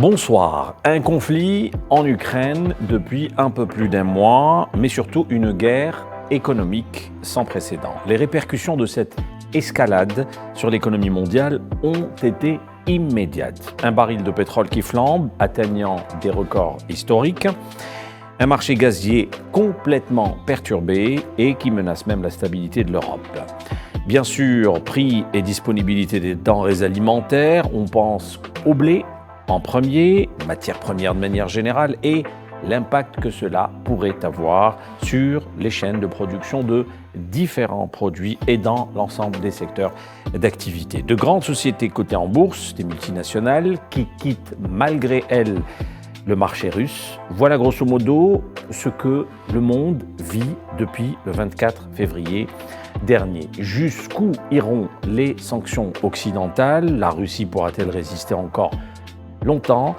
Bonsoir. Un conflit en Ukraine depuis un peu plus d'un mois, mais surtout une guerre économique sans précédent. Les répercussions de cette escalade sur l'économie mondiale ont été immédiates. Un baril de pétrole qui flambe, atteignant des records historiques, un marché gazier complètement perturbé et qui menace même la stabilité de l'Europe. Bien sûr, prix et disponibilité des denrées alimentaires, on pense au blé en premier, matières premières de manière générale, et l'impact que cela pourrait avoir sur les chaînes de production de différents produits et dans l'ensemble des secteurs d'activité. De grandes sociétés cotées en bourse, des multinationales qui quittent malgré elles le marché russe. Voilà grosso modo ce que le monde vit depuis le 24 février dernier. Jusqu'où iront les sanctions occidentales? La Russie pourra-t-elle résister encore longtemps?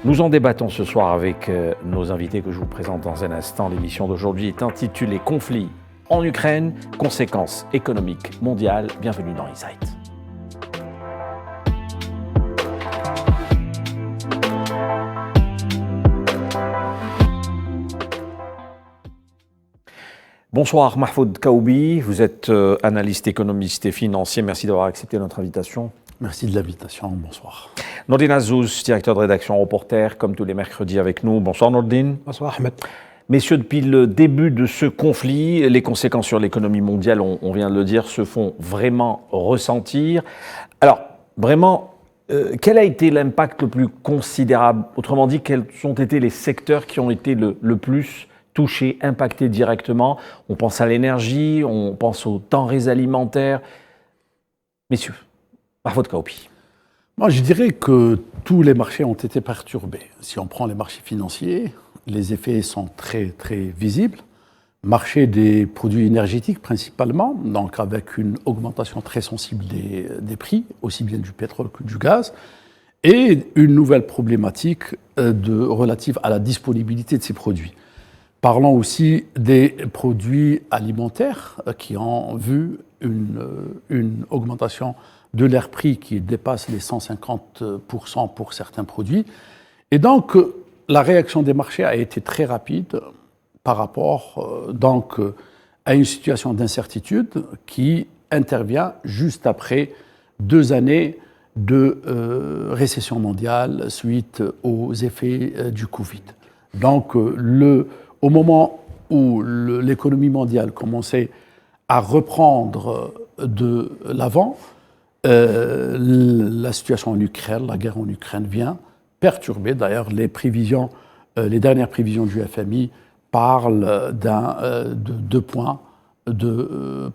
Nous en débattons ce soir avec nos invités que je vous présente dans un instant. L'émission d'aujourd'hui est intitulée « Conflit en Ukraine, conséquences économiques mondiales ». Bienvenue dans Insight. Bonsoir Mahfoud Kaoubi, vous êtes analyste économiste et financier. Merci d'avoir accepté notre invitation. Merci de l'invitation, bonsoir. Nordine Azouz, directeur de rédaction Reporter, comme tous les mercredis avec nous. Bonsoir Nordine. Bonsoir Ahmed. Messieurs, depuis le début de ce conflit, les conséquences sur l'économie mondiale, on vient de le dire, se font vraiment ressentir. Alors, vraiment, quel a été l'impact le plus considérable? Autrement dit, quels ont été les secteurs qui ont été le plus touchés, impactés directement? On pense à l'énergie, on pense aux denrées alimentaires. Messieurs, Mahfoud Kaoubi. Moi, je dirais que tous les marchés ont été perturbés. Si on prend les marchés financiers, les effets sont très, très visibles. Marché des produits énergétiques principalement, donc avec une augmentation très sensible des prix, aussi bien du pétrole que du gaz, et une nouvelle problématique relative à la disponibilité de ces produits. Parlons aussi des produits alimentaires qui ont vu une augmentation de leur prix qui dépasse les 150% pour certains produits. Et donc, la réaction des marchés a été très rapide par rapport à une situation d'incertitude qui intervient juste après 2 années de récession mondiale suite aux effets du Covid. Donc, au moment où l'économie mondiale commençait à reprendre de l'avant, la situation en Ukraine, la guerre en Ukraine vient perturber. D'ailleurs, les dernières prévisions du FMI parlent de 2 points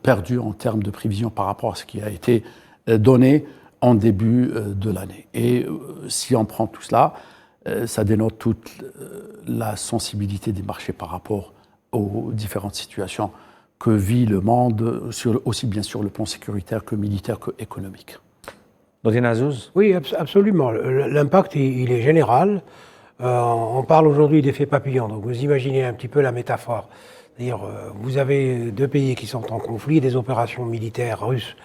perdus en termes de prévisions par rapport à ce qui a été donné en début de l'année. Et si on prend tout cela, ça dénote toute la sensibilité des marchés par rapport aux différentes situations que vit le monde, aussi bien sur le plan sécuritaire que militaire que économique. Nordine Azouz? Oui, absolument. L'impact, il est général. On parle aujourd'hui d'effet papillon, donc vous imaginez un petit peu la métaphore. C'est-à-dire, vous avez 2 pays qui sont en conflit, des opérations militaires russes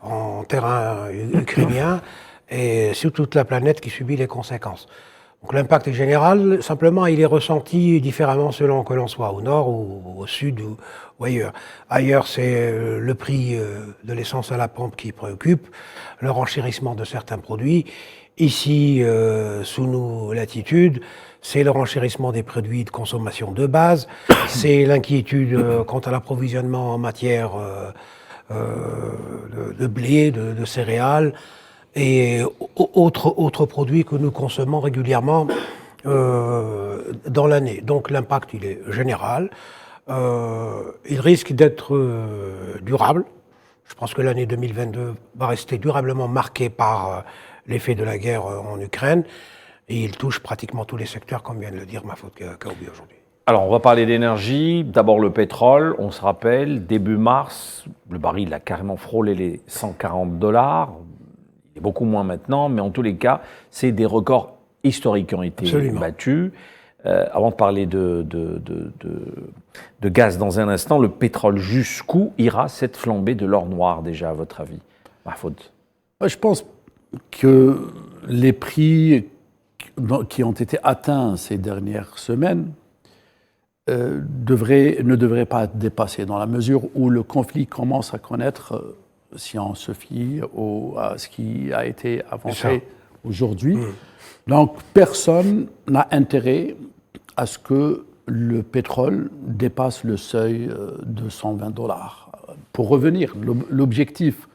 en terrain ukrainien, et sur toute la planète qui subit les conséquences. Donc l'impact est général, simplement il est ressenti différemment selon que l'on soit au nord ou au sud ou ailleurs. Ailleurs, c'est le prix de l'essence à la pompe qui préoccupe, le renchérissement de certains produits. Ici, sous nos latitudes, c'est le renchérissement des produits de consommation de base, c'est l'inquiétude quant à l'approvisionnement en matière de blé, de céréales, et autres produits que nous consommons régulièrement dans l'année. Donc l'impact, il est général. Il risque d'être durable. Je pense que l'année 2022 va rester durablement marquée par l'effet de la guerre en Ukraine. Et il touche pratiquement tous les secteurs, comme vient de le dire Mahfoud Kaoubi aujourd'hui. Alors, on va parler d'énergie. D'abord, le pétrole. On se rappelle, début mars, le baril a carrément frôlé les $140. Il est beaucoup moins maintenant, mais en tous les cas, c'est des records historiques qui ont été battus. Avant de parler de gaz dans un instant, le pétrole, jusqu'où ira cette flambée de l'or noir déjà, à votre avis, Mahfoud? Je pense que les prix qui ont été atteints ces dernières semaines ne devraient pas être dépassés, dans la mesure où le conflit commence à connaître, si on se fie à ce qui a été avancé aujourd'hui. Donc personne n'a intérêt à ce que le pétrole dépasse le seuil de $120. Pour revenir, l'objectif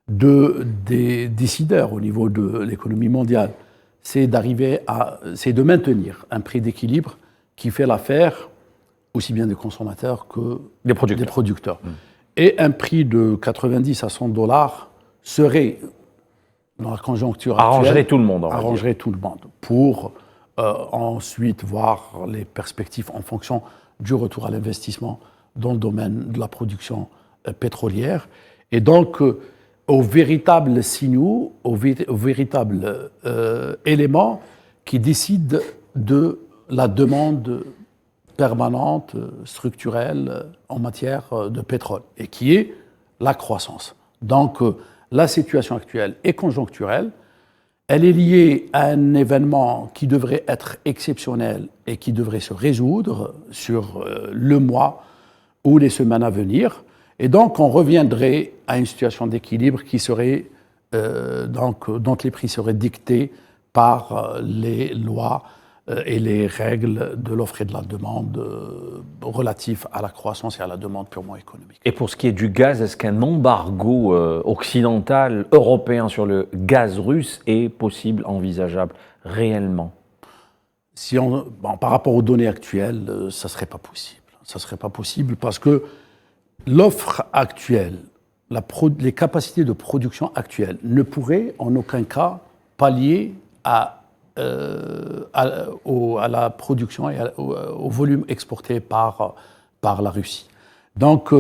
des décideurs au niveau de l'économie mondiale, c'est de maintenir un prix d'équilibre qui fait l'affaire aussi bien des consommateurs que des producteurs. Et un prix de 90 à $100 serait, dans la conjoncture actuelle, arrangerait tout le monde pour ensuite voir les perspectives en fonction du retour à l'investissement dans le domaine de la production pétrolière. Et donc, aux véritables signaux, aux véritables éléments qui décident de la demande permanente, structurelle en matière de pétrole, et qui est la croissance. Donc, la situation actuelle est conjoncturelle, elle est liée à un événement qui devrait être exceptionnel et qui devrait se résoudre sur le mois ou les semaines à venir. Et donc, on reviendrait à une situation d'équilibre qui serait, dont les prix seraient dictés par les lois et les règles de l'offre et de la demande relatifs à la croissance et à la demande purement économique. Et pour ce qui est du gaz, est-ce qu'un embargo occidental, européen sur le gaz russe est possible, envisageable, réellement ? Par rapport aux données actuelles, ça ne serait pas possible. Ça ne serait pas possible parce que l'offre actuelle, les capacités de production actuelles ne pourraient en aucun cas pallier à la production et au volume exporté par la Russie. Donc,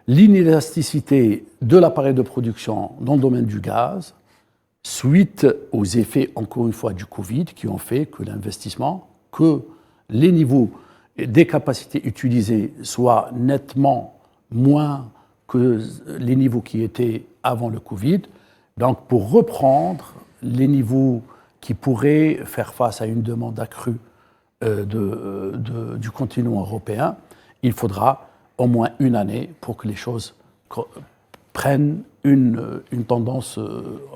l'inélasticité de l'appareil de production dans le domaine du gaz, suite aux effets, encore une fois, du Covid, qui ont fait que l'investissement, que les niveaux des capacités utilisées soient nettement moins que les niveaux qui étaient avant le Covid. Donc, pour reprendre les niveaux qui pourraient faire face à une demande accrue du continent européen, il faudra au moins une année pour que les choses prennent une tendance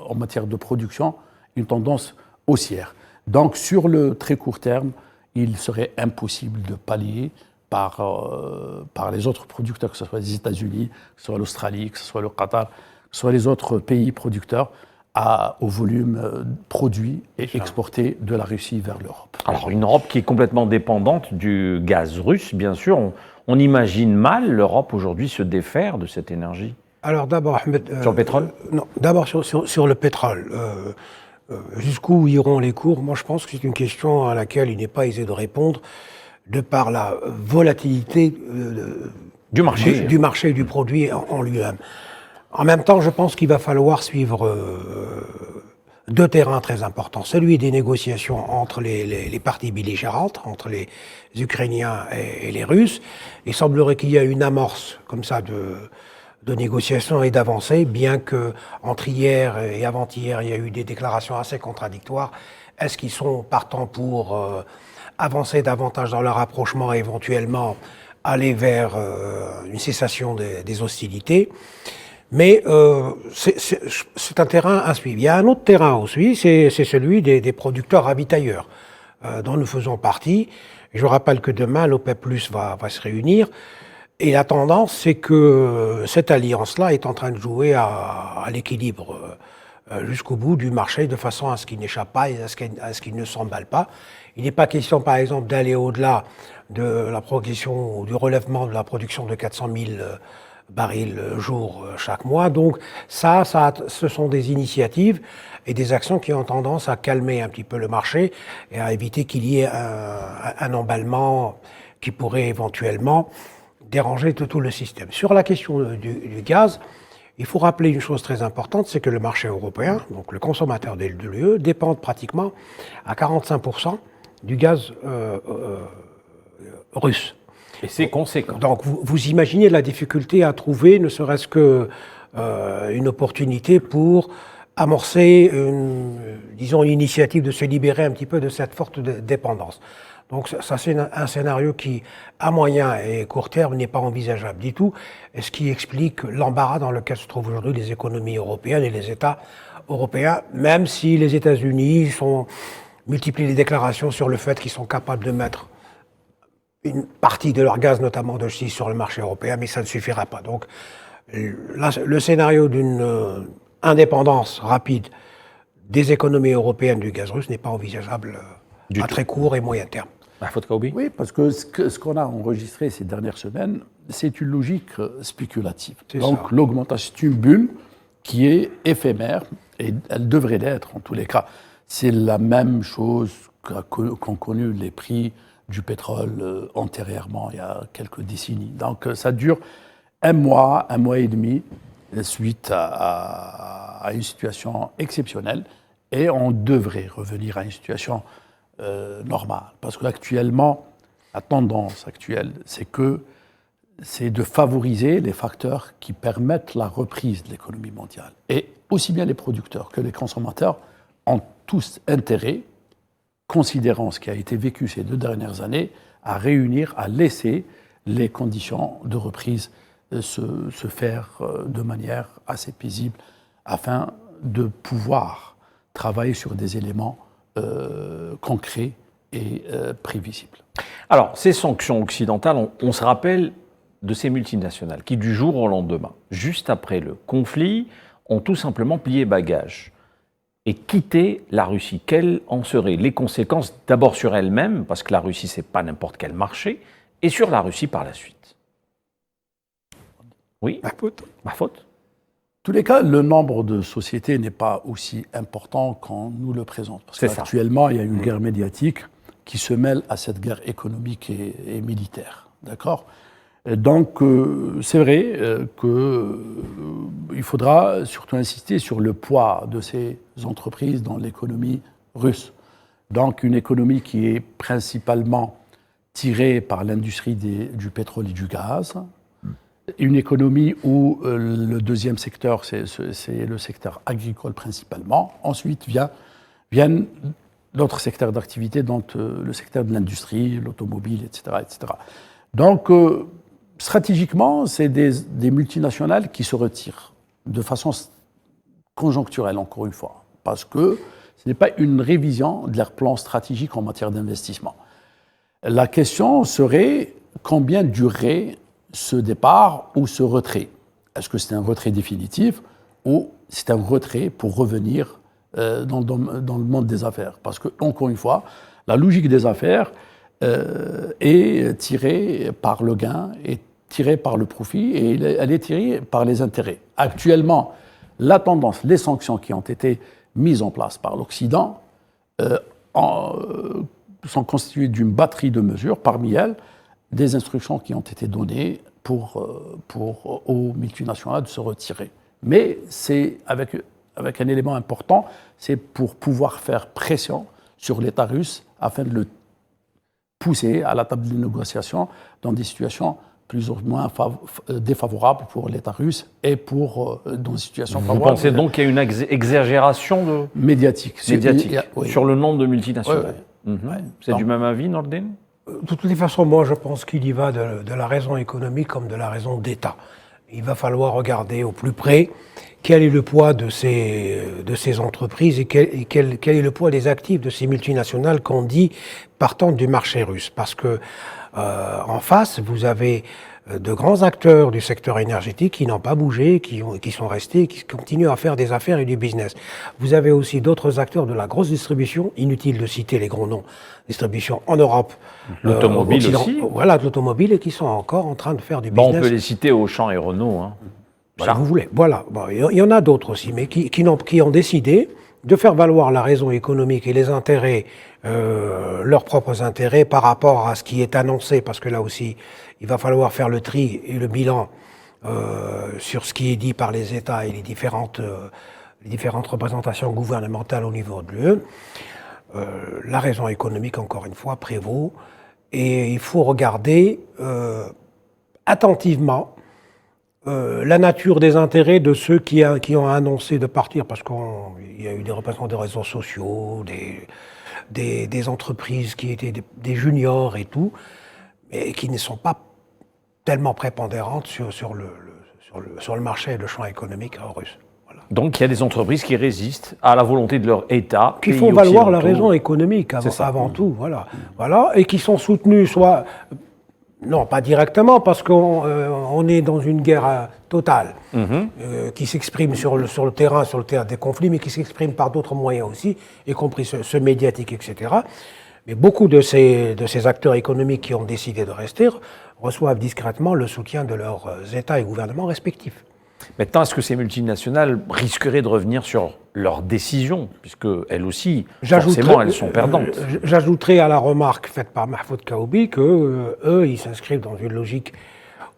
en matière de production, une tendance haussière. Donc, sur le très court terme, il serait impossible de pallier par les autres producteurs, que ce soit les États-Unis, que ce soit l'Australie, que ce soit le Qatar, que ce soit les autres pays producteurs, au volume produit et exporté de la Russie vers l'Europe. Alors, une Europe qui est complètement dépendante du gaz russe, bien sûr. On imagine mal l'Europe aujourd'hui se défaire de cette énergie. Alors d'abord, Ahmed... sur le pétrole ? Non, d'abord sur le pétrole. Jusqu'où iront les cours ? Moi, je pense que c'est une question à laquelle il n'est pas aisé de répondre, de par la volatilité du marché et du produit en lui-même. En même temps, je pense qu'il va falloir suivre deux terrains très importants. Celui des négociations entre les parties belligérantes, entre les Ukrainiens et les Russes. Il semblerait qu'il y ait une amorce comme ça de négociations et d'avancées, bien que entre hier et avant-hier, il y a eu des déclarations assez contradictoires. Est-ce qu'ils sont partants pour avancer davantage dans leur rapprochement et éventuellement aller vers une cessation des hostilités ? Mais c'est un terrain à suivre. Il y a un autre terrain aussi, c'est celui des producteurs ravitailleurs, dont nous faisons partie. Je rappelle que demain, l'OPEP+ va se réunir. Et la tendance, c'est que cette alliance-là est en train de jouer à l'équilibre jusqu'au bout du marché, de façon à ce qu'il n'échappe pas et à ce qu'il ne s'emballe pas. Il n'est pas question, par exemple, d'aller au-delà de la progression ou du relèvement de la production de 400 000 barils jour chaque mois. Donc ce sont des initiatives et des actions qui ont tendance à calmer un petit peu le marché et à éviter qu'il y ait un emballement qui pourrait éventuellement déranger tout le système. Sur la question du gaz, il faut rappeler une chose très importante, c'est que le marché européen, donc le consommateur de l'UE, dépend pratiquement à 45% du gaz russe. Et c'est conséquent. Donc vous imaginez la difficulté à trouver, ne serait-ce que une opportunité pour amorcer disons, une initiative de se libérer un petit peu de cette forte dépendance. Donc ça, c'est un scénario qui, à moyen et court terme, n'est pas envisageable du tout, et ce qui explique l'embarras dans lequel se trouvent aujourd'hui les économies européennes et les États européens, même si les États-Unis multiplient les déclarations sur le fait qu'ils sont capables de mettre une partie de leur gaz, notamment de schiste, sur le marché européen, mais ça ne suffira pas. Donc là, le scénario d'une indépendance rapide des économies européennes du gaz russe n'est pas envisageable à très court et moyen terme. Oui, parce que ce qu'on a enregistré ces dernières semaines, c'est une logique spéculative. Donc l'augmentation, c'est une bulle qui est éphémère, et elle devrait l'être en tous les cas. C'est la même chose qu'ont connu les prix du pétrole antérieurement, il y a quelques décennies. Donc ça dure un mois et demi, suite à une situation exceptionnelle, et on devrait revenir à une situation normale. Parce qu'actuellement, la tendance actuelle, c'est de favoriser les facteurs qui permettent la reprise de l'économie mondiale. Et aussi bien les producteurs que les consommateurs ont tous intérêt, considérant ce qui a été vécu ces 2 dernières années, à laisser les conditions de reprise se faire de manière assez paisible, afin de pouvoir travailler sur des éléments concrets et prévisibles. Alors, ces sanctions occidentales, on se rappelle de ces multinationales qui, du jour au lendemain, juste après le conflit, ont tout simplement plié bagages et quitté la Russie. Quelles en seraient les conséquences, d'abord sur elles-mêmes, parce que la Russie, ce n'est pas n'importe quel marché, et sur la Russie par la suite? Oui, ma faute. En tous les cas, le nombre de sociétés n'est pas aussi important qu'on nous le présente. Parce qu'actuellement, il y a une guerre médiatique qui se mêle à cette guerre économique et militaire. D'accord ? Donc, c'est vrai qu'il faudra surtout insister sur le poids de ces entreprises dans l'économie russe. Donc, une économie qui est principalement tirée par l'industrie du pétrole et du gaz. Une économie où le deuxième secteur, c'est le secteur agricole principalement. Ensuite viennent d'autres secteurs d'activité, dont le secteur de l'industrie, l'automobile, etc., etc. Donc, stratégiquement, c'est des multinationales qui se retirent de façon conjoncturelle, encore une fois, parce que ce n'est pas une révision de leur plan stratégique en matière d'investissement. La question serait combien durerait ce départ ou ce retrait. Est-ce que c'est un retrait définitif ou c'est un retrait pour revenir dans le monde des affaires? Parce que, encore une fois, la logique des affaires est tirée par le gain, est tirée par le profit et elle est tirée par les intérêts. Actuellement, la tendance, les sanctions qui ont été mises en place par l'Occident sont constituées d'une batterie de mesures, parmi elles des instructions qui ont été données aux multinationales de se retirer. Mais c'est avec un élément important, c'est pour pouvoir faire pression sur l'État russe afin de le pousser à la table de négociation dans des situations plus ou moins défavorables pour l'État russe et dans des situations favorables. Vous pensez donc qu'il y a une exagération médiatique sur le nombre de multinationales? C'est du même avis, Nordin? De toutes les façons, moi, je pense qu'il y va de la raison économique comme de la raison d'État. Il va falloir regarder au plus près quel est le poids de ces entreprises et quel est le poids des actifs de ces multinationales qu'on dit partant du marché russe. Parce que en face, vous avez de grands acteurs du secteur énergétique qui n'ont pas bougé, qui sont restés, qui continuent à faire des affaires et du business. Vous avez aussi d'autres acteurs de la grosse distribution, inutile de citer les gros noms, distribution en Europe. L'automobile aussi. Voilà, de l'automobile, et qui sont encore en train de faire du business. On peut les citer, Auchan et Renault. Si vous voulez. Voilà. Bon, il y en a d'autres aussi, mais qui ont décidé de faire valoir la raison économique et les intérêts, leurs propres intérêts par rapport à ce qui est annoncé, parce que là aussi, il va falloir faire le tri et le bilan sur ce qui est dit par les États et les différentes représentations gouvernementales au niveau de l'UE. La raison économique, encore une fois, prévaut, et il faut regarder attentivement la nature des intérêts de ceux qui ont annoncé de partir, parce qu'il y a eu des représentants des réseaux sociaux, des entreprises qui étaient des juniors et tout, mais qui ne sont pas tellement prépondérantes sur le marché et le champ économique russe. Voilà. Donc il y a des entreprises qui résistent à la volonté de leur État. Qui font valoir la raison économique avant tout, voilà, et qui sont soutenues soit... Non, pas directement, parce qu'on est dans une guerre totale qui s'exprime sur le terrain des conflits, mais qui s'exprime par d'autres moyens aussi, y compris ceux médiatiques, etc. Mais beaucoup de ces acteurs économiques qui ont décidé de rester reçoivent discrètement le soutien de leurs États et gouvernements respectifs. Maintenant, est-ce que ces multinationales risqueraient de revenir sur leurs décisions, puisqu'elles aussi, forcément, elles sont perdantes? J'ajouterai à la remarque faite par Mahfoud Kaoubi qu'eux, ils s'inscrivent dans une logique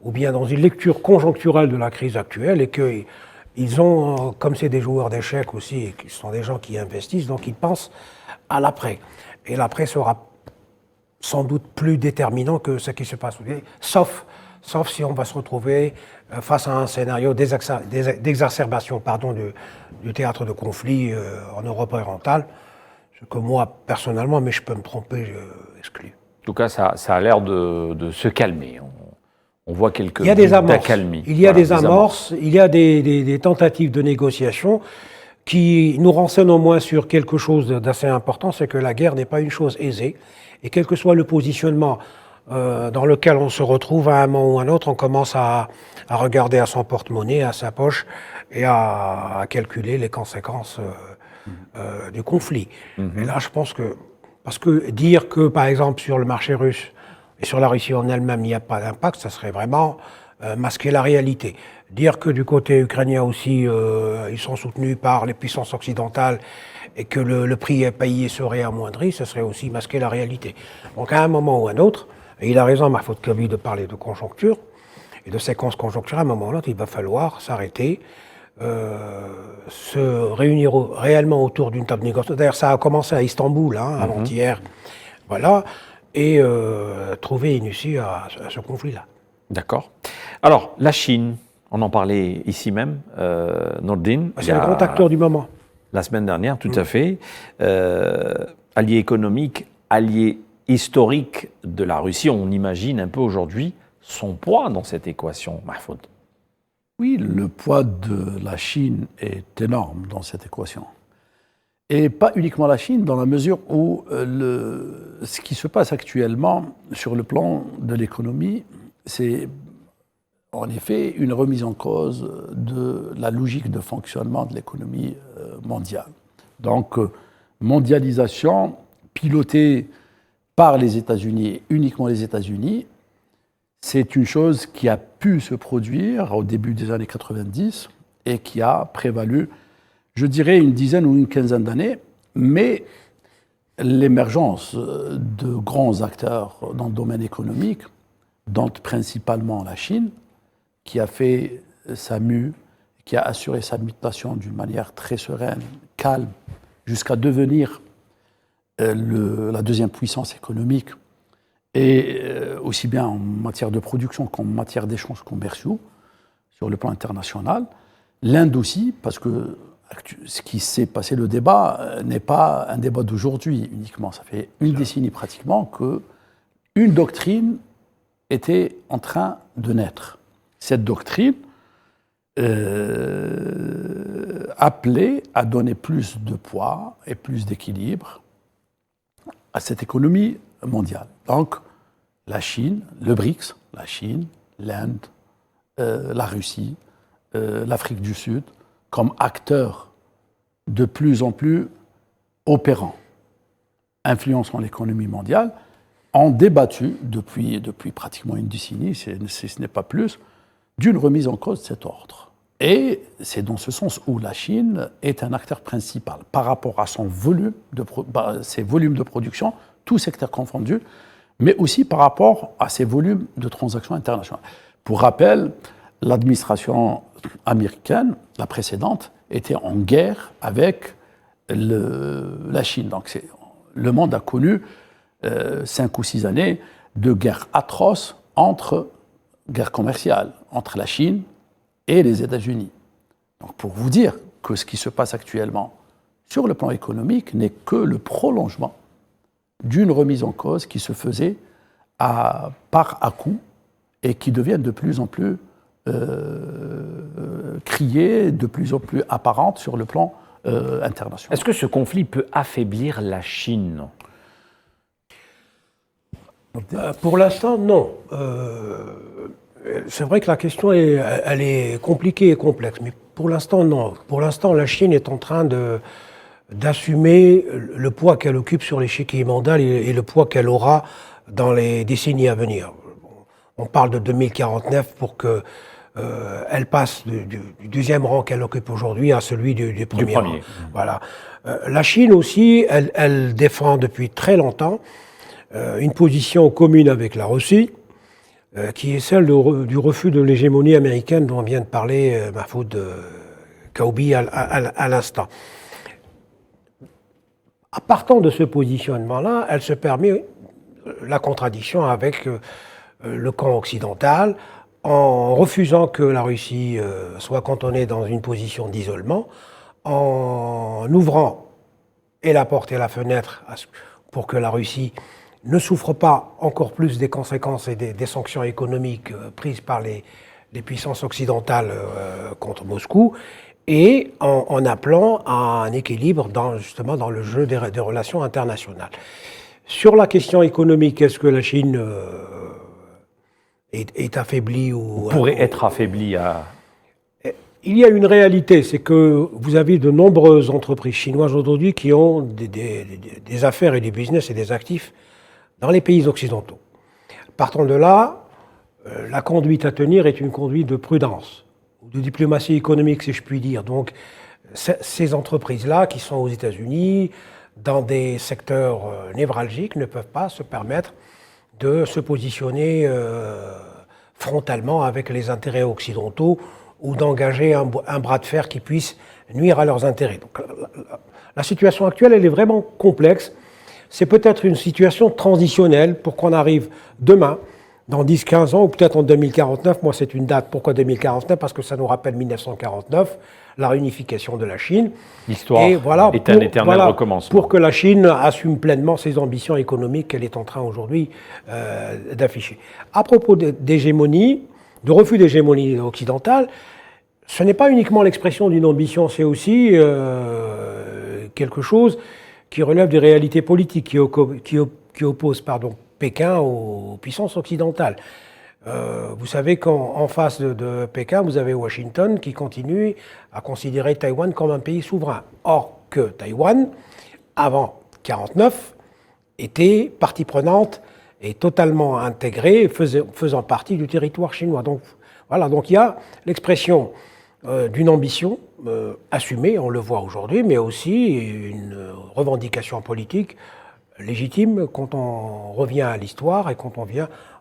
ou bien dans une lecture conjoncturelle de la crise actuelle et qu'ils ont, comme c'est des joueurs d'échecs aussi, et qu'ils sont des gens qui investissent, donc ils pensent à l'après. Et l'après sera sans doute plus déterminant que ce qui se passe aujourd'hui, sauf si on va se retrouver face à un scénario d'exacerbation du théâtre de conflit en Europe orientale, ce que moi, personnellement, mais je peux me tromper, j'exclus. En tout cas, ça a l'air de se calmer. On voit quelques d'accalmie. Il y a des amorces, il y a des tentatives de négociation qui nous renseignent au moins sur quelque chose d'assez important, c'est que la guerre n'est pas une chose aisée, et quel que soit le positionnement dans lequel on se retrouve à un moment ou à un autre, on commence à regarder à son porte-monnaie, à sa poche, et à calculer les conséquences du conflit. Et là, je pense que... Parce que dire que, par exemple, sur le marché russe et sur la Russie en elle-même, il n'y a pas d'impact, ça serait vraiment masquer la réalité. Dire que du côté ukrainien aussi, ils sont soutenus par les puissances occidentales et que le prix à payer serait amoindri, ça serait aussi masquer la réalité. Donc à un moment ou à un autre, et il a raison, Mahfoud Kabi, de parler de conjoncture et de séquences conjoncturelles, à un moment ou à l'autre, il va falloir s'arrêter, se réunir réellement autour d'une table de négociation. D'ailleurs, ça a commencé à Istanbul, avant-hier, voilà, et trouver une issue à ce conflit-là. D'accord. Alors, la Chine, on en parlait ici même, Nordin. C'est le grand acteur du moment. La semaine dernière, tout à fait. Allié économique, allié historique de la Russie, on imagine un peu aujourd'hui son poids dans cette équation, Mahfoud. Oui, le poids de la Chine est énorme dans cette équation. Et pas uniquement la Chine, dans la mesure où ce qui se passe actuellement sur le plan de l'économie, c'est en effet une remise en cause de la logique de fonctionnement de l'économie mondiale. Donc, mondialisation pilotée par les États-Unis, uniquement les États-Unis, c'est une chose qui a pu se produire au début des années 90 et qui a prévalu, je dirais, une dizaine ou une quinzaine d'années, mais l'émergence de grands acteurs dans le domaine économique, dont principalement la Chine, qui a fait sa mue, qui a assuré sa mutation d'une manière très sereine, calme, jusqu'à devenir la deuxième puissance économique, et aussi bien en matière de production qu'en matière d'échanges commerciaux sur le plan international. L'Inde aussi, parce que ce qui s'est passé, le débat, n'est pas un débat d'aujourd'hui uniquement. Ça fait une décennie pratiquement qu'une doctrine était en train de naître. Cette doctrine appelait à donner plus de poids et plus d'équilibre à cette économie mondiale. Donc, la Chine, le BRICS, la Chine, l'Inde, la Russie, l'Afrique du Sud, comme acteurs de plus en plus opérants, influençant l'économie mondiale, ont débattu depuis pratiquement une décennie, ce n'est pas plus, d'une remise en cause de cet ordre. Et c'est dans ce sens où la Chine est un acteur principal par rapport à ses volumes de production, tous secteurs confondus, mais aussi par rapport à ses volumes de transactions internationales. Pour rappel, l'administration américaine, la précédente, était en guerre avec la Chine. Donc le monde a connu 5 ou 6 années de guerre atroce guerre commerciale, entre la Chine et les États-Unis. Donc pour vous dire que ce qui se passe actuellement sur le plan économique n'est que le prolongement d'une remise en cause qui se faisait par à-coup et qui devient de plus en plus criée, de plus en plus apparente sur le plan international. Est-ce que ce conflit peut affaiblir la Chine ? Pour l'instant, non. C'est vrai que la question elle est compliquée et complexe, mais pour l'instant, non. Pour l'instant, la Chine est en train d'assumer le poids qu'elle occupe sur l'échiquier mondial et le poids qu'elle aura dans les décennies à venir. On parle de 2049 pour que elle passe du deuxième rang qu'elle occupe aujourd'hui à celui du premier rang. Voilà. La Chine aussi, elle défend depuis très longtemps une position commune avec la Russie, qui est celle du refus de l'hégémonie américaine dont vient de parler Mahfoud Kaoubi à l'instant. À partant de ce positionnement-là, elle se permet la contradiction avec le camp occidental en refusant que la Russie soit cantonnée dans une position d'isolement, en ouvrant et la porte et la fenêtre pour que la Russie ne souffre pas encore plus des conséquences et des sanctions économiques prises par les puissances occidentales contre Moscou, et en appelant à un équilibre justement dans le jeu des relations internationales. Sur la question économique, est-ce que la Chine est affaiblie ou pourrait être affaiblie Il y a une réalité, c'est que vous avez de nombreuses entreprises chinoises aujourd'hui qui ont des affaires et des business et des actifs dans les pays occidentaux. Partant de là, la conduite à tenir est une conduite de prudence, de diplomatie économique, si je puis dire. Donc, ces entreprises-là, qui sont aux États-Unis, dans des secteurs névralgiques, ne peuvent pas se permettre de se positionner frontalement avec les intérêts occidentaux ou d'engager un bras de fer qui puisse nuire à leurs intérêts. Donc, la situation actuelle, elle est vraiment complexe. C'est peut-être une situation transitionnelle pour qu'on arrive demain, dans 10-15 ans, ou peut-être en 2049. Moi, c'est une date. Pourquoi 2049 ? Parce que ça nous rappelle 1949, la réunification de la Chine. L'histoire est un éternel recommencement. Pour que la Chine assume pleinement ses ambitions économiques qu'elle est en train aujourd'hui d'afficher. À propos d'hégémonie, de refus d'hégémonie occidentale, ce n'est pas uniquement l'expression d'une ambition, c'est aussi quelque chose qui relève des réalités politiques, qui opposent Pékin aux puissances occidentales. Vous savez qu'en face de Pékin, vous avez Washington qui continue à considérer Taïwan comme un pays souverain. Or que Taïwan, avant 1949, était partie prenante et totalement intégrée, faisant partie du territoire chinois. Donc voilà, donc il y a l'expression d'une ambition assumée, on le voit aujourd'hui, mais aussi une revendication politique légitime quand on revient à l'histoire et quand on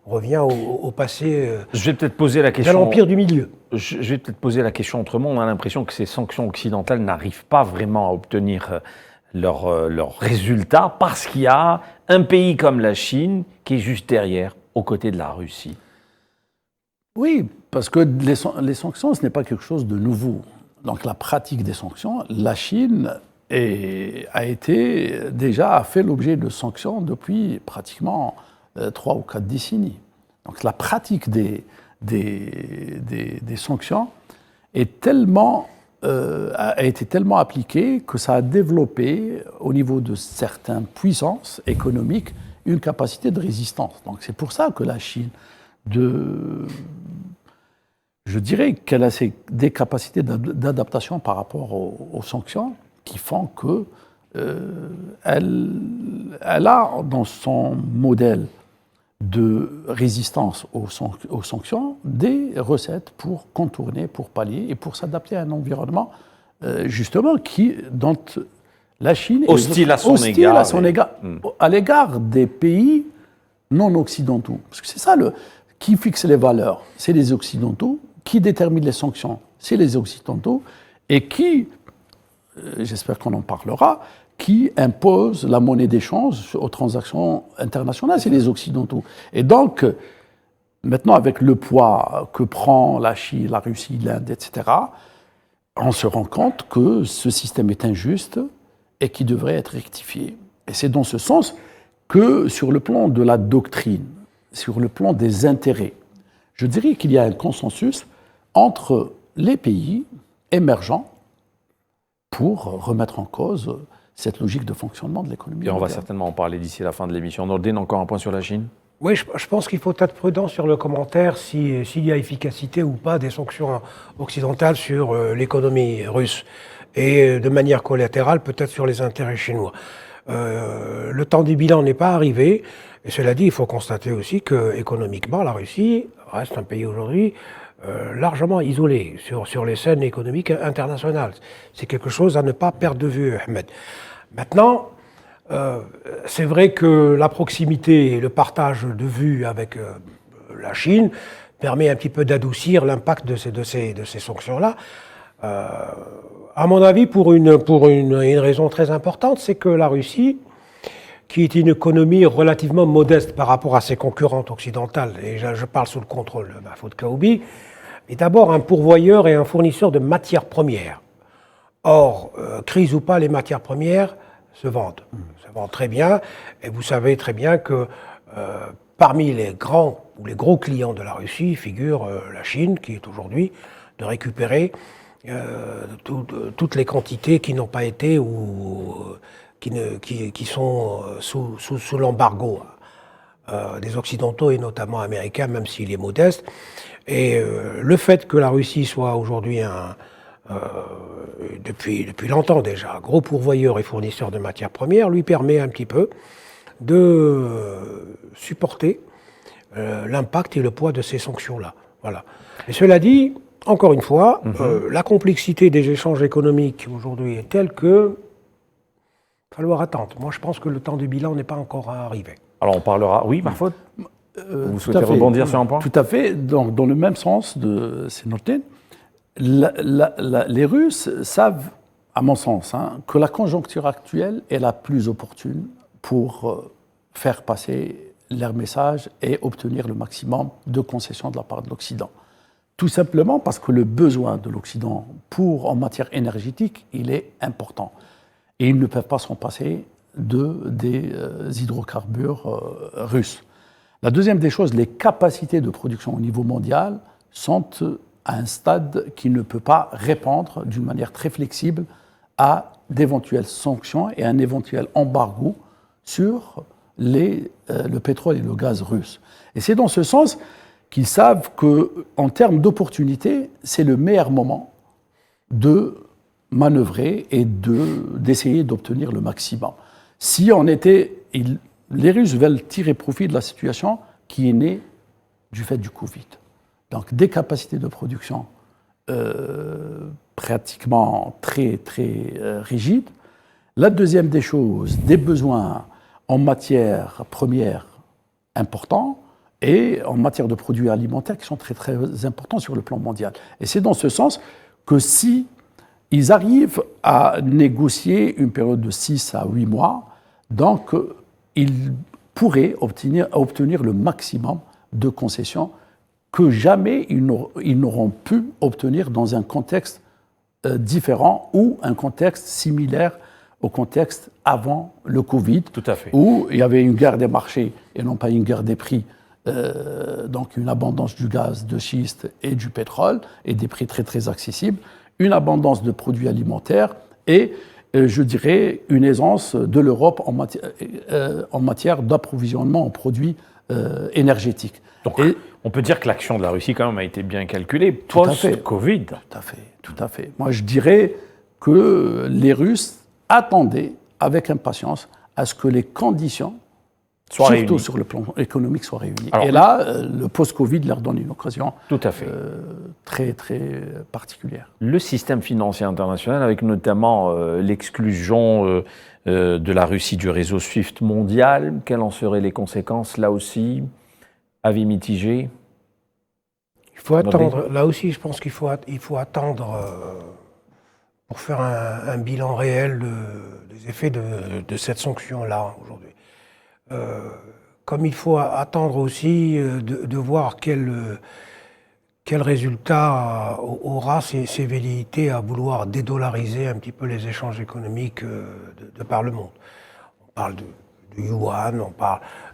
revient au passé je vais peut-être poser la question, de l'Empire du Milieu. Je vais peut-être poser la question autrement. On a l'impression que ces sanctions occidentales n'arrivent pas vraiment à obtenir leurs résultats parce qu'il y a un pays comme la Chine qui est juste derrière, aux côtés de la Russie. Oui, parce que les sanctions, ce n'est pas quelque chose de nouveau. Donc la pratique des sanctions, la Chine a fait l'objet de sanctions depuis pratiquement 3 ou 4 décennies. Donc la pratique des sanctions a été tellement appliquée que ça a développé au niveau de certaines puissances économiques une capacité de résistance. Donc c'est pour ça que la Chine, je dirais qu'elle a des capacités d'adaptation par rapport aux sanctions qui font que elle a dans son modèle de résistance aux sanctions des recettes pour contourner, pour pallier et pour s'adapter à un environnement justement dont la Chine est hostile à son égard, à l'égard des pays non occidentaux. Parce que c'est ça qui fixe les valeurs, c'est les occidentaux, qui détermine les sanctions, c'est les occidentaux, et qui, j'espère qu'on en parlera, qui impose la monnaie d'échange aux transactions internationales, c'est les occidentaux. Et donc, Maintenant, avec le poids que prend la Chine, la Russie, l'Inde, etc., on se rend compte que ce système est injuste et qu'il devrait être rectifié. Et c'est dans ce sens que, sur le plan de la doctrine, sur le plan des intérêts, je dirais qu'il y a un consensus entre les pays émergents pour remettre en cause cette logique de fonctionnement de l'économie Et on va mondiale. certainement en parler d'ici la fin de l'émission. Nordine, encore un point sur la Chine? Oui, je pense qu'il faut être prudent sur le commentaire s'il y a efficacité ou pas des sanctions occidentales sur l'économie russe et de manière collatérale peut-être sur les intérêts chinois. Le temps du bilan n'est pas arrivé et cela dit, il faut constater aussi que économiquement, la Russie reste un pays aujourd'hui largement isolé sur les scènes économiques internationales. C'est quelque chose à ne pas perdre de vue, Ahmed. Maintenant, c'est vrai que la proximité et le partage de vues avec la Chine permet un petit peu d'adoucir l'impact de ces sanctions-là. À mon avis, pour une raison très importante, c'est que la Russie, qui est une économie relativement modeste par rapport à ses concurrentes occidentales, et je parle sous le contrôle de Mahfoud Kaoubi, est d'abord un pourvoyeur et un fournisseur de matières premières. Or, crise ou pas, les matières premières se vendent très bien, et vous savez très bien que parmi les grands ou les gros clients de la Russie figure la Chine, qui est aujourd'hui de récupérer toutes les quantités qui n'ont pas été ou qui sont sous l'embargo des Occidentaux et notamment américains, même s'il est modeste. Et le fait que la Russie soit aujourd'hui depuis longtemps déjà, gros pourvoyeur et fournisseur de matières premières, lui permet un petit peu de supporter l'impact et le poids de ces sanctions-là. Voilà. Et cela dit, encore une fois, la complexité des échanges économiques aujourd'hui est telle que il va falloir attendre. Moi, je pense que le temps du bilan n'est pas encore arrivé. Alors, on parlera... Oui, Mahfoud, vous souhaitez Tout à fait. rebondir sur un point? Tout à fait. Dans le même sens de Sénotin, les Russes savent, à mon sens, que la conjoncture actuelle est la plus opportune pour faire passer leur message et obtenir le maximum de concessions de la part de l'Occident. Tout simplement parce que le besoin de l'Occident en matière énergétique, il est important. Et ils ne peuvent pas s'en passer des hydrocarbures russes. La deuxième des choses, les capacités de production au niveau mondial sont à un stade qui ne peut pas répondre d'une manière très flexible à d'éventuelles sanctions et un éventuel embargo sur le pétrole et le gaz russe. Et c'est dans ce sens qu'ils savent qu'en termes d'opportunités, c'est le meilleur moment de manœuvrer et d'essayer d'obtenir le maximum. Si on était... Les Russes veulent tirer profit de la situation qui est née du fait du Covid. Donc des capacités de production pratiquement très, très rigides. La deuxième des choses, des besoins en matière première importants et en matière de produits alimentaires qui sont très, très importants sur le plan mondial. Et c'est dans ce sens que si ils arrivent à négocier une période de 6 à 8 mois, donc ils pourraient obtenir le maximum de concessions que jamais ils n'auront pu obtenir dans un contexte différent ou un contexte similaire au contexte avant le Covid, Tout à fait. où il y avait une guerre des marchés et non pas une guerre des prix, donc une abondance du gaz de schiste et du pétrole et des prix très très accessibles, une abondance de produits alimentaires et je dirais une aisance de l'Europe en matière d'approvisionnement en produits énergétiques. Donc, on peut dire que l'action de la Russie, quand même, a été bien calculée Tout à fait. post-Covid. Tout à fait, tout à fait. Moi, je dirais que les Russes attendaient avec impatience à ce que les conditions, Soient surtout réunies. sur le plan économique, soient réunies. Alors, et là, le post-Covid leur donne une occasion Tout à fait. très, très particulière. Le système financier international, avec notamment l'exclusion de la Russie du réseau SWIFT mondial, quelles en seraient les conséquences là aussi? Avis mitigé? Il faut attendre. Là aussi, je pense qu'il faut attendre pour faire un bilan réel des effets de cette sanction-là aujourd'hui. comme il faut attendre aussi de voir quel résultat aura ces velléités à vouloir dédollariser un petit peu les échanges économiques de par le monde. On parle du yuan,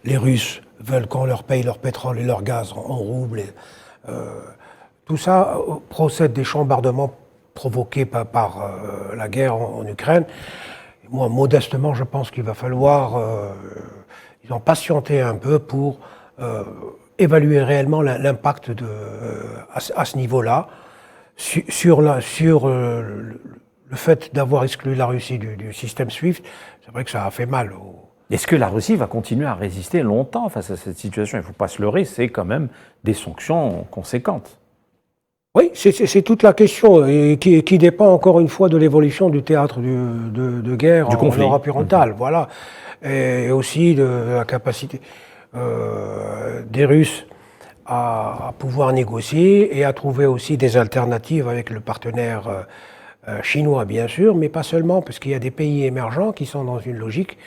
les Russes veulent qu'on leur paye leur pétrole et leur gaz en roubles. Tout ça procède des chambardements provoqués par la guerre en Ukraine. Moi, modestement, je pense qu'il va falloir ils ont patienté un peu pour évaluer réellement l'impact à ce niveau-là sur le fait d'avoir exclu la Russie du système SWIFT. C'est vrai que ça a fait mal. Est-ce que la Russie va continuer à résister longtemps face à cette situation? Il ne faut pas se leurrer, c'est quand même des sanctions conséquentes. Oui, c'est toute la question et qui dépend encore une fois de l'évolution du théâtre de guerre en Europe orientale. Voilà. Et aussi de la capacité des Russes à pouvoir négocier et à trouver aussi des alternatives avec le partenaire chinois, bien sûr, mais pas seulement, parce qu'il y a des pays émergents qui sont dans une logique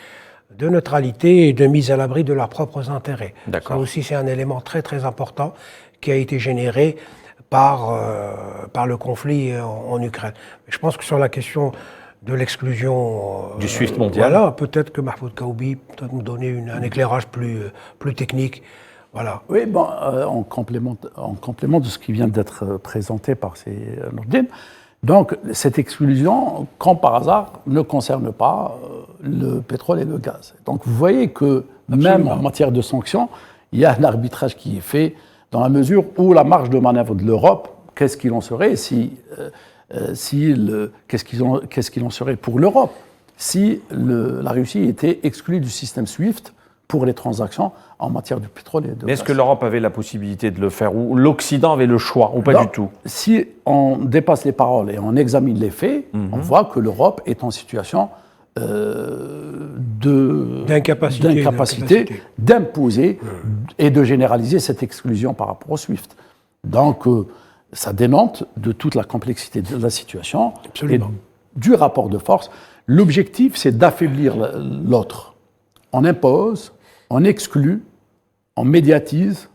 de neutralité et de mise à l'abri de leurs propres intérêts. Ça aussi, c'est un élément très très important qui a été généré par le conflit en Ukraine. Je pense que sur la question de l'exclusion du SWIFT mondial, voilà, peut-être que Mahfoud Kaoubi peut nous donner un éclairage plus technique. Voilà. Oui, bon, en complément de ce qui vient d'être présenté par Nourdine, donc cette exclusion, comme par hasard, ne concerne pas le pétrole et le gaz. Donc vous voyez que même en matière de sanctions, il y a un arbitrage qui est fait dans la mesure où la marge de manœuvre de l'Europe, qu'est-ce qu'il en serait qu'est-ce qu'il en serait pour l'Europe si la Russie était exclue du système SWIFT pour les transactions en matière de pétrole et de gaz. Mais est-ce que l'Europe avait la possibilité de le faire ou l'Occident avait le choix ou pas du tout? Si on dépasse les paroles et on examine les faits, on voit que l'Europe est en situation d'incapacité d'imposer et de généraliser cette exclusion par rapport au SWIFT. Donc, ça dénote de toute la complexité de la situation. Absolument. Et du rapport de force. L'objectif, c'est d'affaiblir l'autre. On impose, on exclut, on médiatise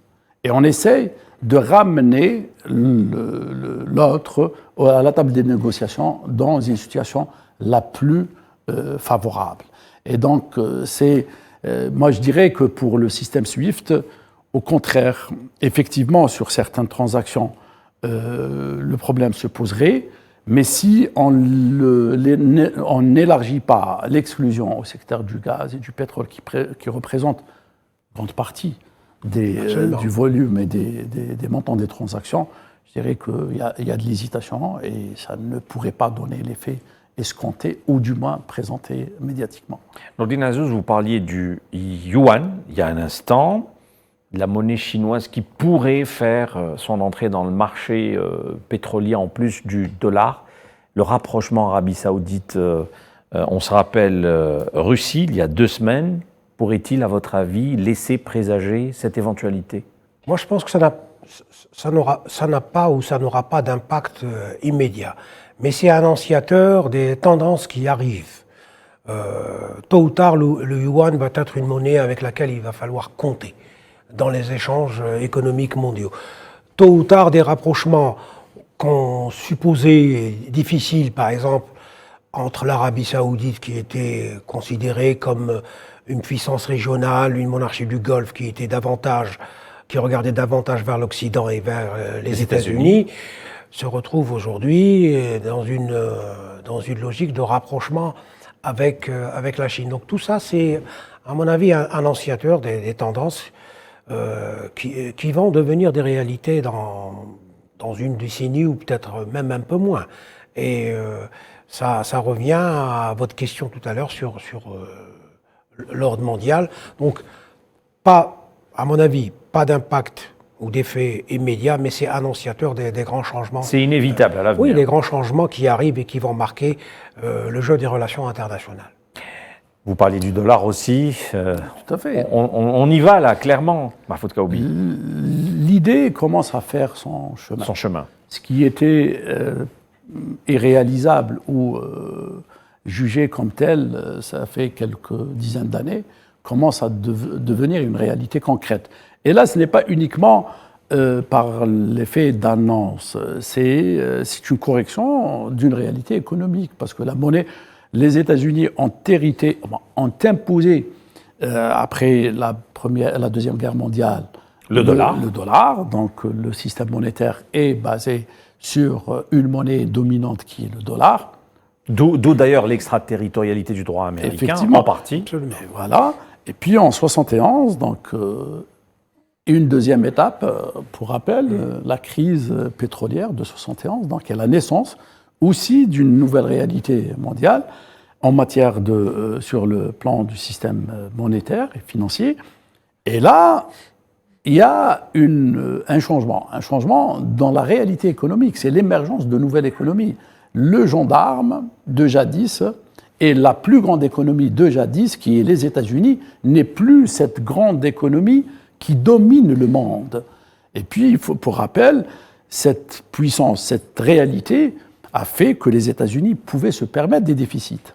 et on essaye de ramener l'autre à la table des négociations dans une situation la plus favorable. Et donc, moi je dirais que pour le système SWIFT, au contraire, effectivement, sur certaines transactions, le problème se poserait, mais si on n'élargit pas l'exclusion au secteur du gaz et du pétrole qui représente une grande partie du volume et des montants des transactions, je dirais qu'il y a de l'hésitation et ça ne pourrait pas donner l'effet escompté ou du moins présenté médiatiquement. Nourdine Azouz, vous parliez du yuan il y a un instant, la monnaie chinoise qui pourrait faire son entrée dans le marché pétrolier en plus du dollar. Le rapprochement Arabie Saoudite, on se rappelle Russie, il y a 2 semaines, pourrait-il, à votre avis, laisser présager cette éventualité? Moi, je pense que ça n'aura pas d'impact immédiat. Mais c'est annonciateur des tendances qui arrivent. Tôt ou tard, le yuan va être une monnaie avec laquelle il va falloir compter dans les échanges économiques mondiaux. Tôt ou tard, des rapprochements qu'on supposait difficiles, par exemple, entre l'Arabie Saoudite, qui était considérée comme une puissance régionale, une monarchie du Golfe qui regardait davantage vers l'Occident et vers les États-Unis, se retrouve aujourd'hui dans une logique de rapprochement avec la Chine. Donc tout ça, c'est, à mon avis, un annonciateur des tendances qui vont devenir des réalités dans une décennie ou peut-être même un peu moins. Et ça revient à votre question tout à l'heure sur l'ordre mondial. Donc, à mon avis, pas d'impact ou d'effet immédiat, mais c'est annonciateur des grands changements. C'est inévitable à l'avenir. Oui, les grands changements qui arrivent et qui vont marquer le jeu des relations internationales. Vous parlez du dollar aussi. Tout à fait. On y va là, clairement, Mahfoud Kaoubi. L'idée commence à faire son chemin. Ce qui était irréalisable ou jugé comme tel, ça fait quelques dizaines d'années, commence à devenir une réalité concrète. Et là, ce n'est pas uniquement par l'effet d'annonce, c'est une correction d'une réalité économique, parce que la monnaie, les États-Unis ont imposé, après la Deuxième Guerre mondiale, le dollar. Le dollar, donc le système monétaire est basé sur une monnaie dominante qui est le dollar. D'où d'ailleurs l'extraterritorialité du droit américain, en partie. Absolument. Et voilà. Et puis en 71, donc une deuxième étape, pour rappel, la crise pétrolière de 71, donc est la naissance aussi d'une nouvelle réalité mondiale en matière sur le plan du système monétaire et financier. Et là, il y a un changement dans la réalité économique, c'est l'émergence de nouvelles économies. Le gendarme de jadis et la plus grande économie de jadis, qui est les États-Unis, n'est plus cette grande économie qui domine le monde. Et puis, il faut, pour rappel, cette puissance, cette réalité a fait que les États-Unis pouvaient se permettre des déficits.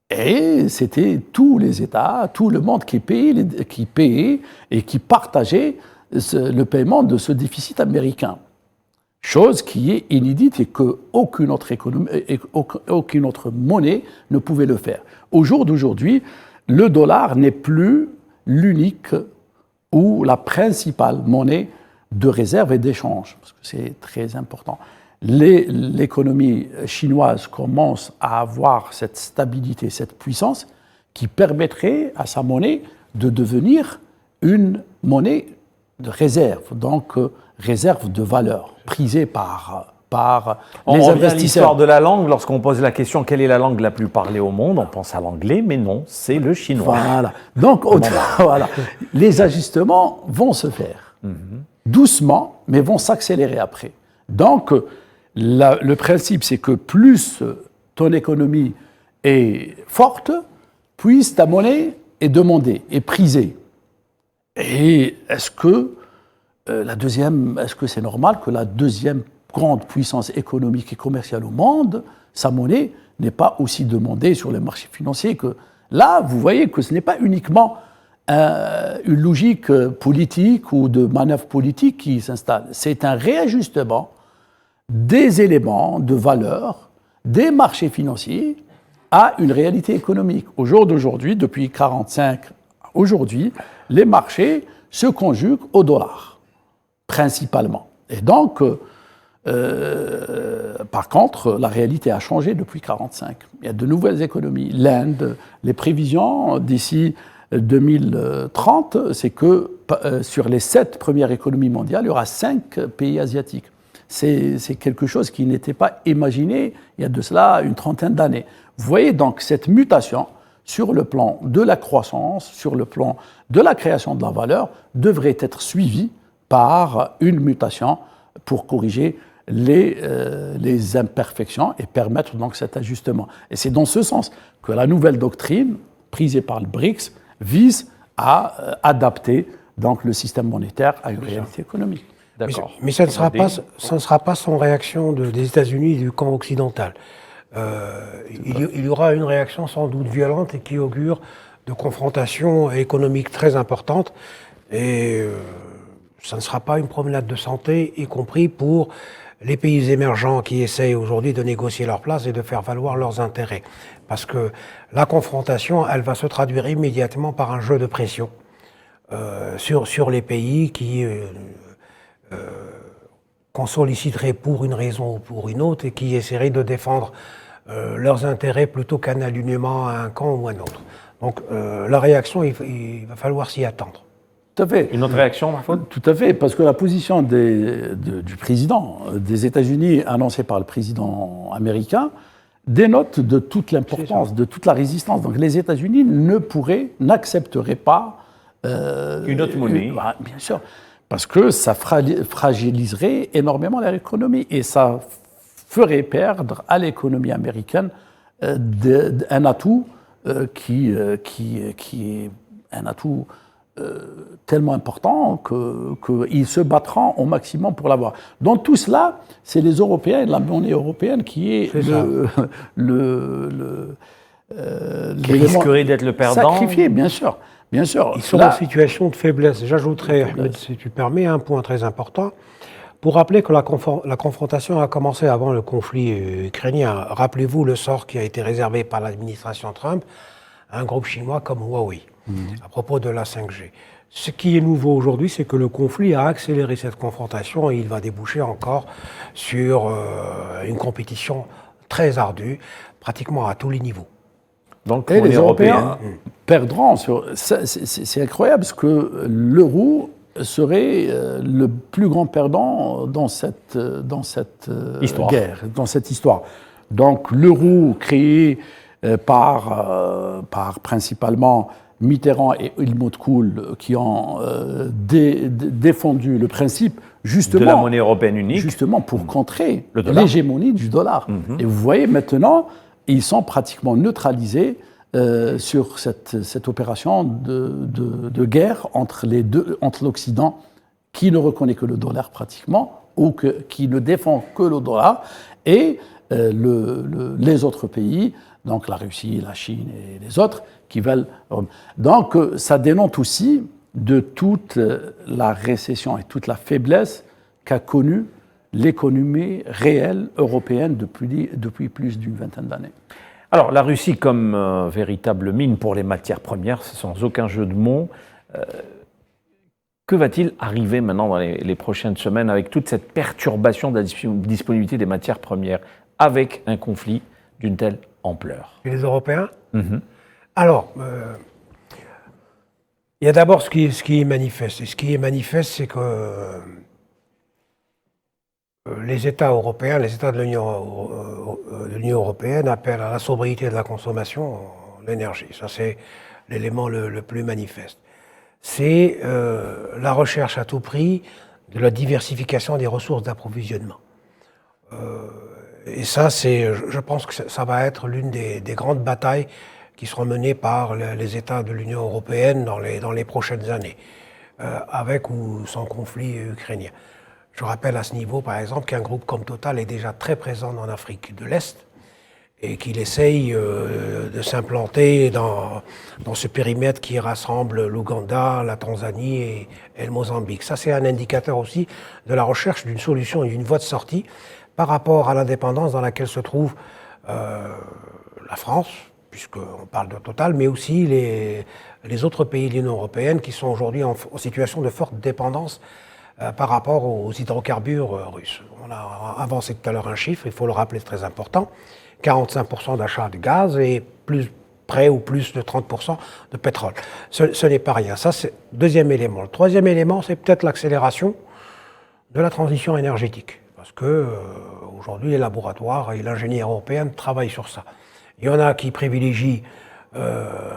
Et c'était tous les États, tout le monde qui payait et qui partageait le paiement de ce déficit américain. Chose qui est inédite et qu'aucune autre monnaie ne pouvait le faire. Au jour d'aujourd'hui, le dollar n'est plus l'unique ou la principale monnaie de réserve et d'échange, parce que c'est très important. L'économie chinoise commence à avoir cette stabilité, cette puissance qui permettrait à sa monnaie de devenir une monnaie de réserve, donc réserve de valeur, prisée par les investisseurs. On revient à l'histoire de la langue. Lorsqu'on pose la question quelle est la langue la plus parlée au monde, on pense à l'anglais, mais non, c'est le chinois. Voilà. Donc, voilà. Les ajustements vont se faire doucement, mais vont s'accélérer après. Donc, le principe, c'est que plus ton économie est forte, plus ta monnaie est demandée, est prisée. Et est-ce que c'est normal que la deuxième grande puissance économique et commerciale au monde, sa monnaie n'est pas aussi demandée sur les marchés financiers que là, vous voyez que ce n'est pas uniquement une logique politique ou de manœuvre politique qui s'installe. C'est un réajustement des éléments de valeur des marchés financiers à une réalité économique. Au jour d'aujourd'hui, depuis 1945, aujourd'hui, les marchés se conjuguent au dollar, principalement. Et donc, par contre, la réalité a changé depuis 1945. Il y a de nouvelles économies. L'Inde, les prévisions d'ici 2030, c'est que sur les 7 premières économies mondiales, il y aura 5 pays asiatiques. C'est quelque chose qui n'était pas imaginé il y a de cela une trentaine d'années. Vous voyez donc cette mutation sur le plan de la croissance, sur le plan de la création de la valeur, devrait être suivie par une mutation pour corriger les imperfections et permettre donc cet ajustement. Et c'est dans ce sens que la nouvelle doctrine, prise par le BRICS, vise à adapter donc le système monétaire à une réalité économique. D'accord. Mais ça ne sera pas sans réaction des États-Unis et du camp occidental. Il y aura une réaction sans doute violente et qui augure de confrontations économiques très importantes. Et ça ne sera pas une promenade de santé, y compris pour les pays émergents qui essayent aujourd'hui de négocier leur place et de faire valoir leurs intérêts. Parce que la confrontation, elle va se traduire immédiatement par un jeu de pression sur les pays qu'on solliciterait pour une raison ou pour une autre et qui essaieraient de défendre leurs intérêts plutôt qu'un alignement à un camp ou à un autre. Donc la réaction, il va falloir s'y attendre. Tout à fait. Une autre réaction, Mahfoud ? Tout à fait, parce que la position du président des États-Unis, annoncée par le président américain, dénote de toute l'importance, de toute la résistance. Donc les États-Unis n'accepteraient pas une autre monnaie. Bien sûr, parce que ça fragiliserait énormément leur économie et ça ferait perdre à l'économie américaine un atout qui est un atout tellement important qu'ils se battront au maximum pour l'avoir. Dans tout cela, c'est les Européens, la monnaie européenne qui est qui risquerait d'être le perdant. Sacrifié, bien sûr. Bien sûr. Ils sont en situation de faiblesse. J'ajouterais, Ahmed, si tu permets, un point très important. Pour rappeler que la confrontation a commencé avant le conflit ukrainien. Rappelez-vous le sort qui a été réservé par l'administration Trump à un groupe chinois comme Huawei, à propos de la 5G. Ce qui est nouveau aujourd'hui, c'est que le conflit a accéléré cette confrontation et il va déboucher encore sur une compétition très ardue, pratiquement à tous les niveaux. Donc, et les Européens perdront. C'est incroyable parce que l'euro serait le plus grand perdant dans cette guerre, dans cette histoire. Donc l'euro créé par principalement Mitterrand et Helmut Kohl qui ont défendu le principe justement de la monnaie européenne unique, justement pour contrer l'hégémonie du dollar. Et vous voyez maintenant, ils sont pratiquement neutralisés sur cette opération de guerre entre l'Occident, qui ne reconnaît que le dollar pratiquement, ou qui ne défend que le dollar, et les autres pays, donc la Russie, la Chine et les autres, qui veulent... Donc ça dénote aussi de toute la récession et toute la faiblesse qu'a connue l'économie réelle européenne depuis plus d'une vingtaine d'années. Alors, la Russie comme véritable mine pour les matières premières, sans aucun jeu de mots, que va-t-il arriver maintenant dans les prochaines semaines avec toute cette perturbation de la disponibilité des matières premières, avec un conflit d'une telle ampleur? Et les Européens? Alors, il y a d'abord ce qui est manifeste. Et ce qui est manifeste, c'est que les États européens, les États de l'Union européenne appellent à la sobriété de la consommation en énergie. Ça, c'est l'élément le plus manifeste. C'est la recherche à tout prix de la diversification des ressources d'approvisionnement. Et ça, je pense que ça va être l'une des grandes batailles qui seront menées par les États de l'Union européenne dans les prochaines années, avec ou sans conflit ukrainien. Je rappelle à ce niveau, par exemple, qu'un groupe comme Total est déjà très présent en Afrique de l'Est et qu'il essaye de s'implanter dans ce périmètre qui rassemble l'Ouganda, la Tanzanie et le Mozambique. Ça, c'est un indicateur aussi de la recherche d'une solution et d'une voie de sortie par rapport à l'indépendance dans laquelle se trouve la France, puisqu'on parle de Total, mais aussi les autres pays de l'Union européenne qui sont aujourd'hui en situation de forte dépendance par rapport aux hydrocarbures russes. On a avancé tout à l'heure un chiffre, il faut le rappeler, c'est très important, 45% d'achat de gaz et près ou plus de 30% de pétrole. Ce n'est pas rien. Ça, c'est le deuxième élément. Le troisième élément, c'est peut-être l'accélération de la transition énergétique. Parce que aujourd'hui, les laboratoires et l'ingénierie européenne travaillent sur ça. Il y en a qui privilégient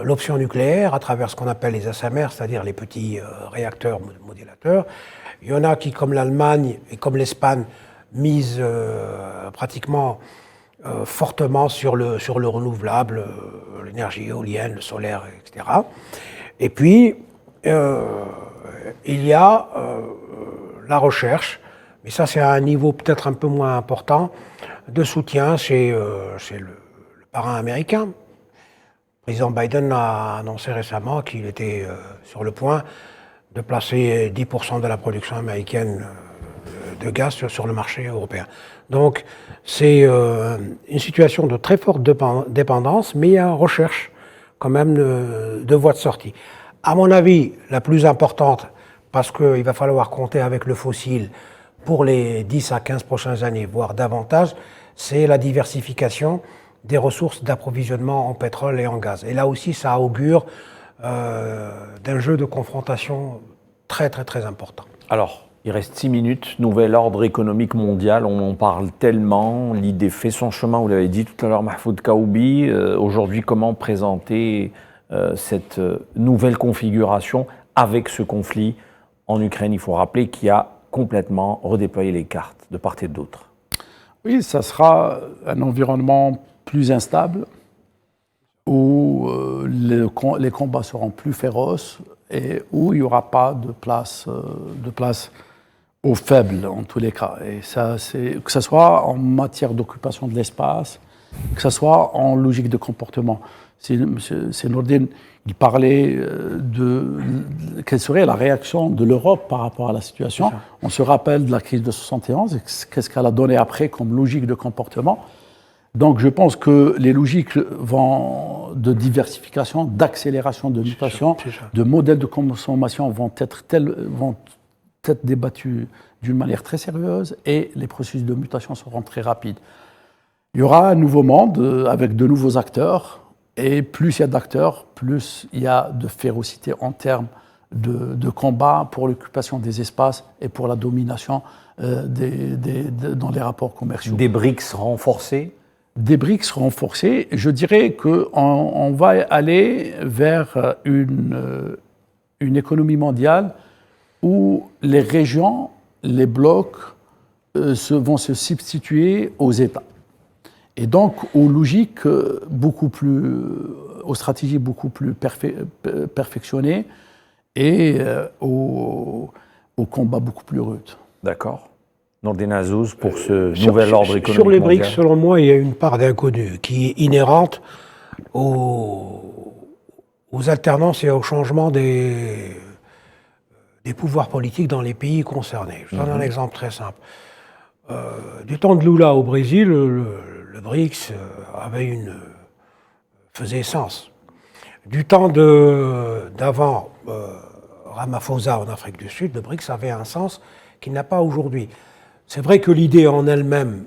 l'option nucléaire à travers ce qu'on appelle les SMR, c'est-à-dire les petits réacteurs modélateurs. Il y en a qui, comme l'Allemagne et comme l'Espagne, misent pratiquement fortement sur le renouvelable, l'énergie éolienne, le solaire, etc. Et puis, il y a la recherche, mais ça c'est à un niveau peut-être un peu moins important, de soutien chez le parrain américain. Le président Biden a annoncé récemment qu'il était sur le point de placer 10% de la production américaine de gaz sur le marché européen. Donc, c'est une situation de très forte dépendance, mais il y a une recherche quand même de voies de sortie. À mon avis, la plus importante, parce qu'il va falloir compter avec le fossile pour les 10 à 15 prochaines années, voire davantage, c'est la diversification des ressources d'approvisionnement en pétrole et en gaz. Et là aussi, ça augure d'un jeu de confrontation très très très important. Alors, il reste 6 minutes, nouvel ordre économique mondial, on en parle tellement, l'idée fait son chemin, vous l'avez dit tout à l'heure Mahfoud Kaoubi, aujourd'hui comment présenter cette nouvelle configuration avec ce conflit en Ukraine, il faut rappeler qu'il a complètement redéployé les cartes de part et d'autre. Oui, ça sera un environnement plus instable, où les combats seront plus féroces et où il n'y aura pas de place aux faibles, en tous les cas. Et ça, que ce soit en matière d'occupation de l'espace, que ce soit en logique de comportement. C'est Nourdine, il parlait quelle serait la réaction de l'Europe par rapport à la situation. On se rappelle de la crise de 71, et qu'est-ce qu'elle a donné après comme logique de comportement. Donc je pense que les logiques de diversification, d'accélération de mutation, de modèles de consommation vont être débattus d'une manière très sérieuse et les processus de mutation seront très rapides. Il y aura un nouveau monde avec de nouveaux acteurs. Et plus il y a d'acteurs, plus il y a de férocité en termes de combat pour l'occupation des espaces et pour la domination dans les rapports commerciaux. Des BRICS renforcés? Des BRICS renforcés, je dirais qu'on va aller vers une économie mondiale où les régions, les blocs vont se substituer aux États. Et donc, aux logiques aux stratégies beaucoup plus perfectionnées et aux combats beaucoup plus rudes. D'accord. Nourdine Azzouz, pour ce nouvel ordre économique sur les BRICS, mondial. selon moi, il y a une part d'inconnu qui est inhérente aux alternances et au changement des pouvoirs politiques dans les pays concernés. Je donne un exemple très simple. Du temps de Lula au Brésil, le BRICS faisait sens. Du temps d'avant Ramaphosa en Afrique du Sud, le BRICS avait un sens qu'il n'a pas aujourd'hui. C'est vrai que l'idée en elle-même,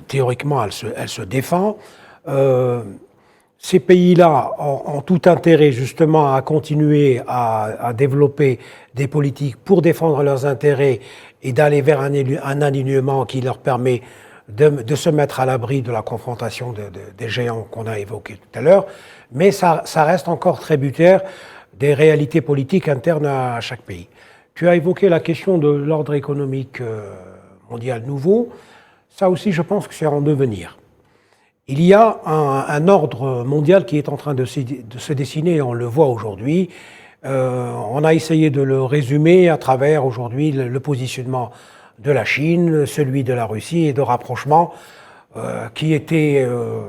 théoriquement, elle se défend. Ces pays-là ont tout intérêt justement à continuer à développer des politiques pour défendre leurs intérêts et d'aller vers un alignement qui leur permet de se mettre à l'abri de la confrontation des géants qu'on a évoqués tout à l'heure. Mais ça reste encore tributaire des réalités politiques internes à chaque pays. Tu as évoqué la question de l'ordre économique mondial nouveau. Ça aussi, je pense que c'est en devenir. Il y a un ordre mondial qui est en train de se dessiner, et on le voit aujourd'hui. On a essayé de le résumer à travers aujourd'hui le positionnement de la Chine, celui de la Russie et de rapprochement qui étaient au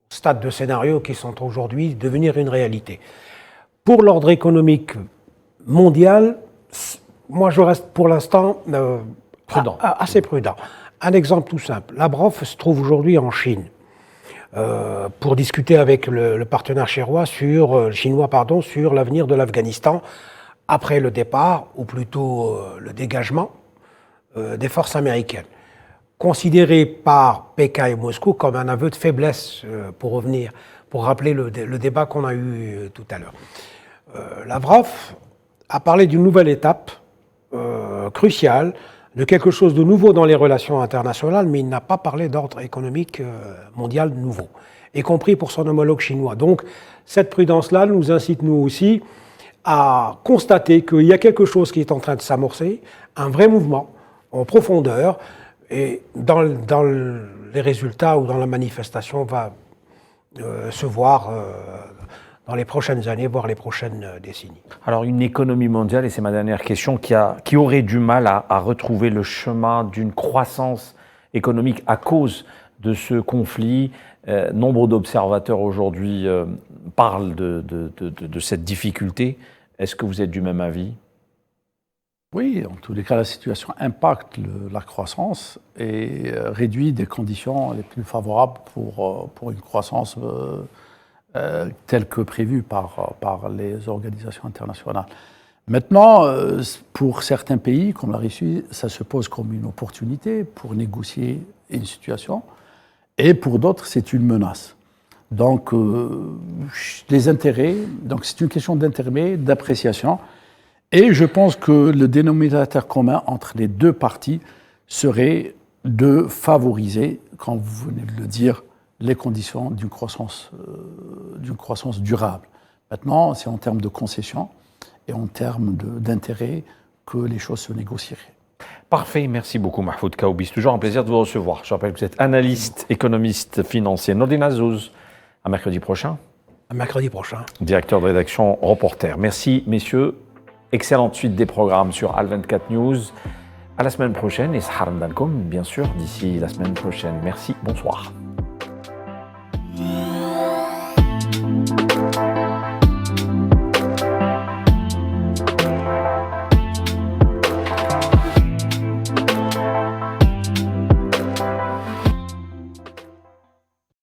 stade de scénario qui sont aujourd'hui devenir une réalité. Pour l'ordre économique mondial, moi je reste pour l'instant assez prudent. Un exemple tout simple. Lavrov se trouve aujourd'hui en Chine pour discuter avec le partenaire chinois sur l'avenir de l'Afghanistan après le départ, ou plutôt le dégagement des forces américaines. Considéré par Pékin et Moscou comme un aveu de faiblesse, pour rappeler le débat qu'on a eu tout à l'heure. Lavrov a parlé d'une nouvelle étape cruciale, de quelque chose de nouveau dans les relations internationales, mais il n'a pas parlé d'ordre économique mondial nouveau, y compris pour son homologue chinois. Donc, cette prudence-là nous incite, nous aussi, à constater qu'il y a quelque chose qui est en train de s'amorcer, un vrai mouvement en profondeur, et dans les résultats ou dans la manifestation va se voir dans les prochaines années, voire les prochaines décennies. Alors une économie mondiale, et c'est ma dernière question, qui aurait du mal à retrouver le chemin d'une croissance économique à cause de ce conflit. Nombre d'observateurs aujourd'hui parlent de cette difficulté. Est-ce que vous êtes du même avis ? Oui, en tous les cas, la situation impacte la croissance et réduit des conditions les plus favorables pour une croissance telle que prévue par les organisations internationales. Maintenant, pour certains pays, comme la Russie, ça se pose comme une opportunité pour négocier une situation, et pour d'autres, c'est une menace. Donc, les intérêts, donc c'est une question d'intérêt, d'appréciation, et je pense que le dénominateur commun entre les deux parties serait de favoriser, comme vous venez de le dire, les conditions d'une croissance durable. Maintenant, c'est en termes de concessions et en termes d'intérêt que les choses se négocieraient. Parfait, merci beaucoup Mahfoud Kaoubi. C'est toujours un plaisir de vous recevoir. Je rappelle que vous êtes analyste, économiste financier. Nourdine Azzouz, à mercredi prochain. À mercredi prochain. Directeur de rédaction Reporter. Merci messieurs. Excellente suite des programmes sur Al24 News. À la semaine prochaine et Sahar Mdalkoum, bien sûr, d'ici la semaine prochaine. Merci, bonsoir.